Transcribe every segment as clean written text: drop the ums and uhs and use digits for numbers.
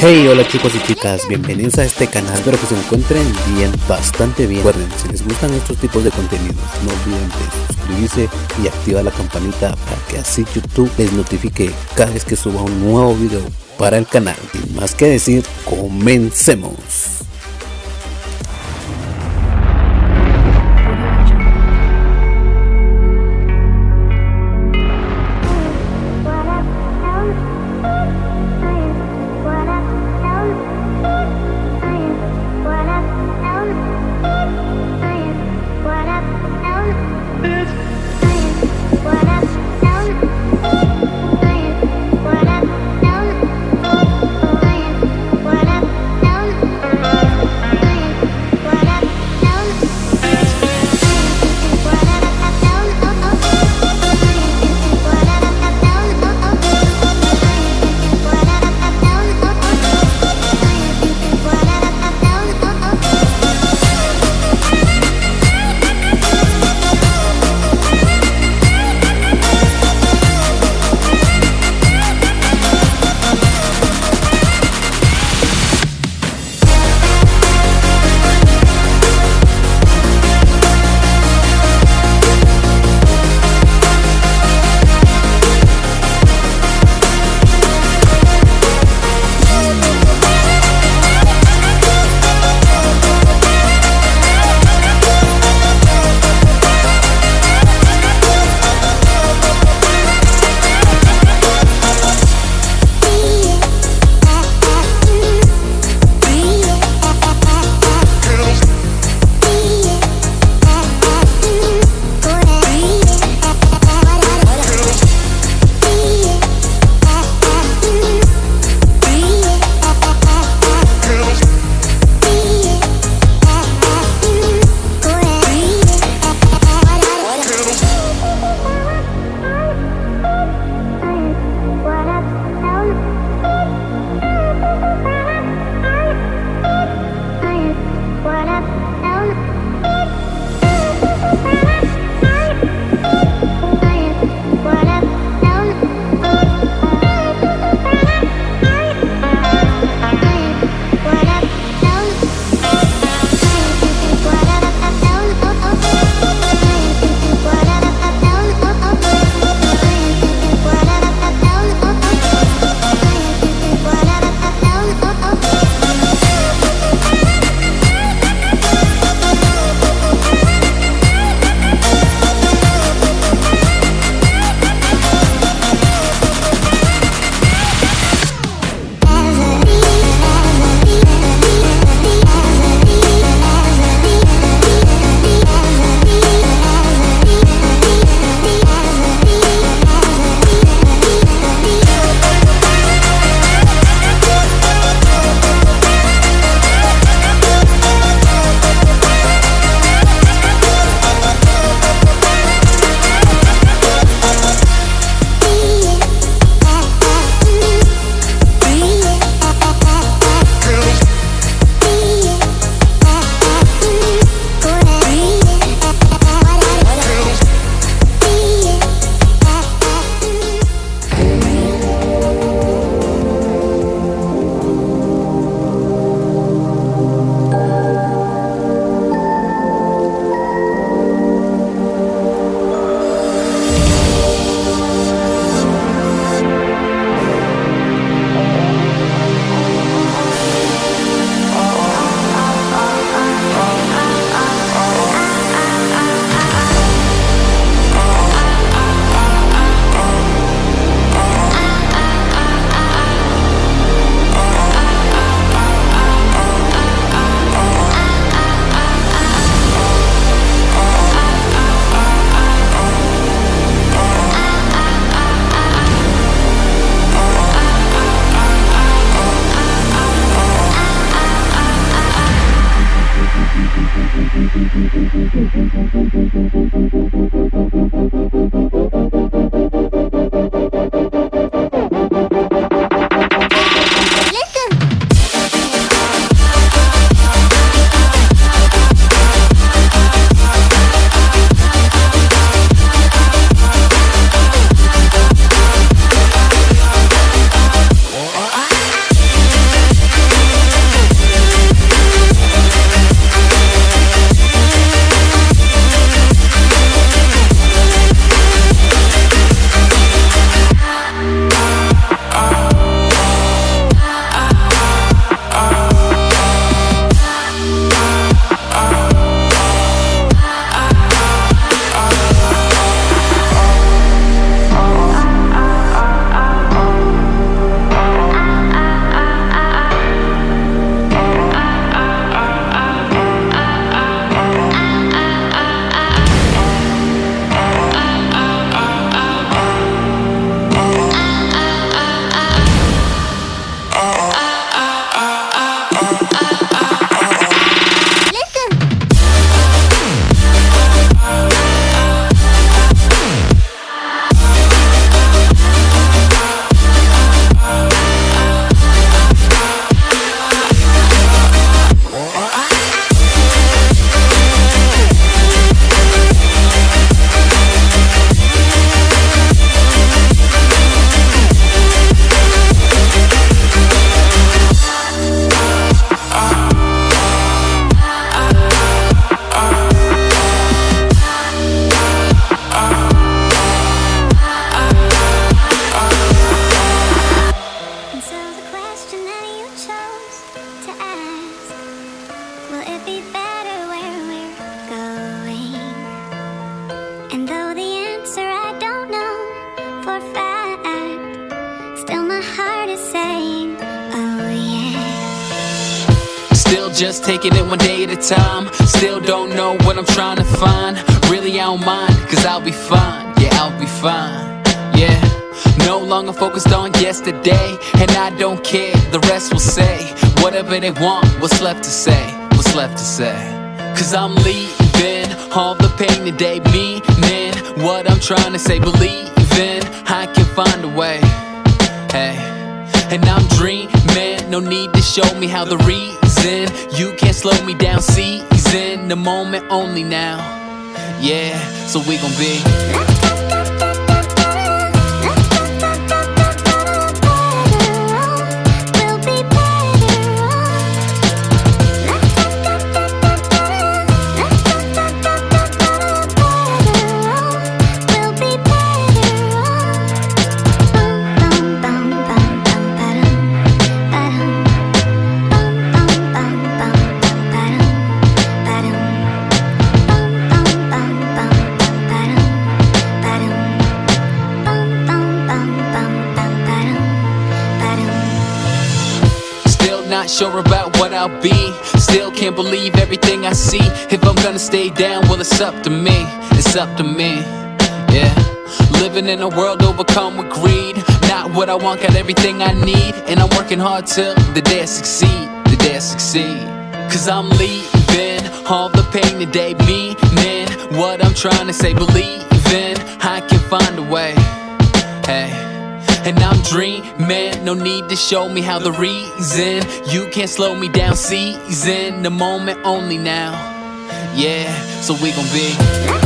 Hey, hola chicos y chicas, bienvenidos a este canal. Espero que se encuentren bien, bastante bien. Recuerden, si les gustan estos tipos de contenidos, no olviden de suscribirse y activar la campanita para que así YouTube les notifique cada vez que suba un nuevo video para el canal. Sin más que decir, comencemos. just taking it one day at a time. Still don't know what I'm trying to find. Really I don't mind, cause I'll be fine. Yeah, I'll be fine. Yeah. No longer focused on yesterday, and I don't care, the rest will say whatever they want, what's left to say, what's left to say. Cause I'm leaving all the pain today, meaning what I'm trying to say, believing I can find a way. Hey, and I'm dreaming, no need to show me how the reason. You can't slow me down, season the moment only now. Yeah, so we gon' be not sure about what I'll be. Still can't believe everything I see. If I'm gonna stay down, well it's up to me. It's up to me, yeah. Living in a world overcome with greed. Not what I want, got everything I need. And I'm working hard till the day I succeed. The day I succeed. Cause I'm leaving all the pain today, meaning what I'm trying to say, believing I can find a way. Hey, and I'm dreaming, no need to show me how the reason. You can't slow me down, season the moment only now. Yeah, so we gon' be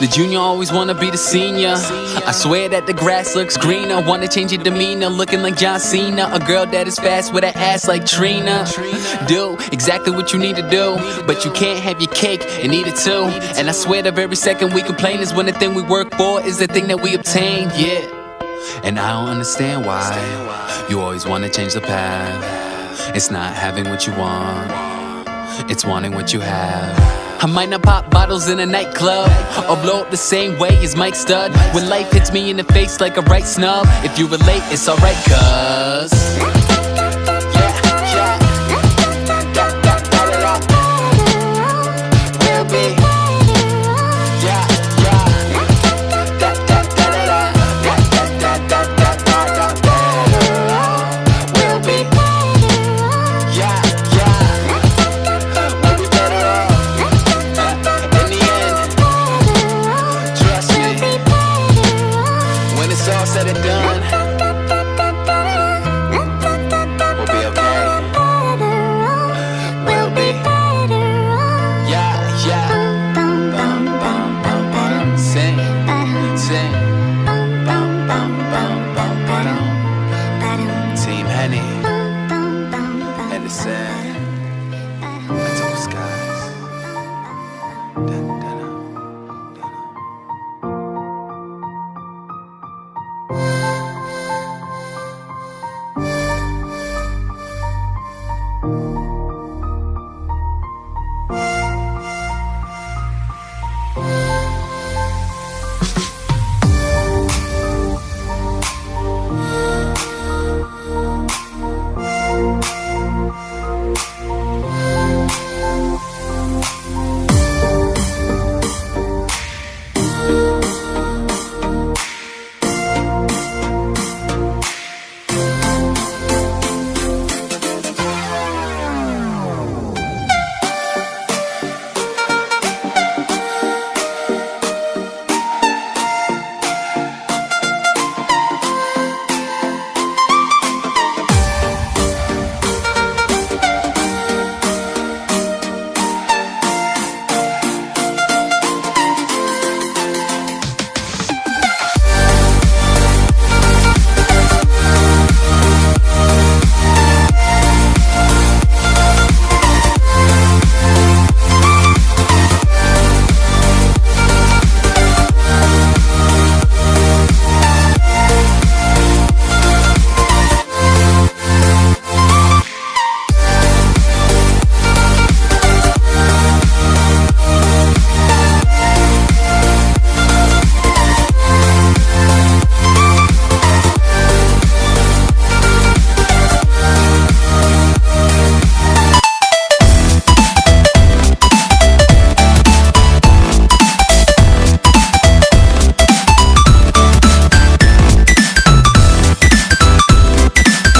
the junior always wanna be the senior. I swear that the grass looks greener. Wanna change your demeanor, looking like John Cena. A girl that is fast with an ass like Trina. Do exactly what you need to do, but you can't have your cake and eat it too. And I swear the very second we complain is when the thing we work for is the thing that we obtain, yeah. And I don't understand why you always wanna change the path. It's not having what you want, it's wanting what you have. I might not pop bottles in a nightclub or blow up the same way as Mike Stud. When life hits me in the face like a right snub, if you relate, it's alright, cuz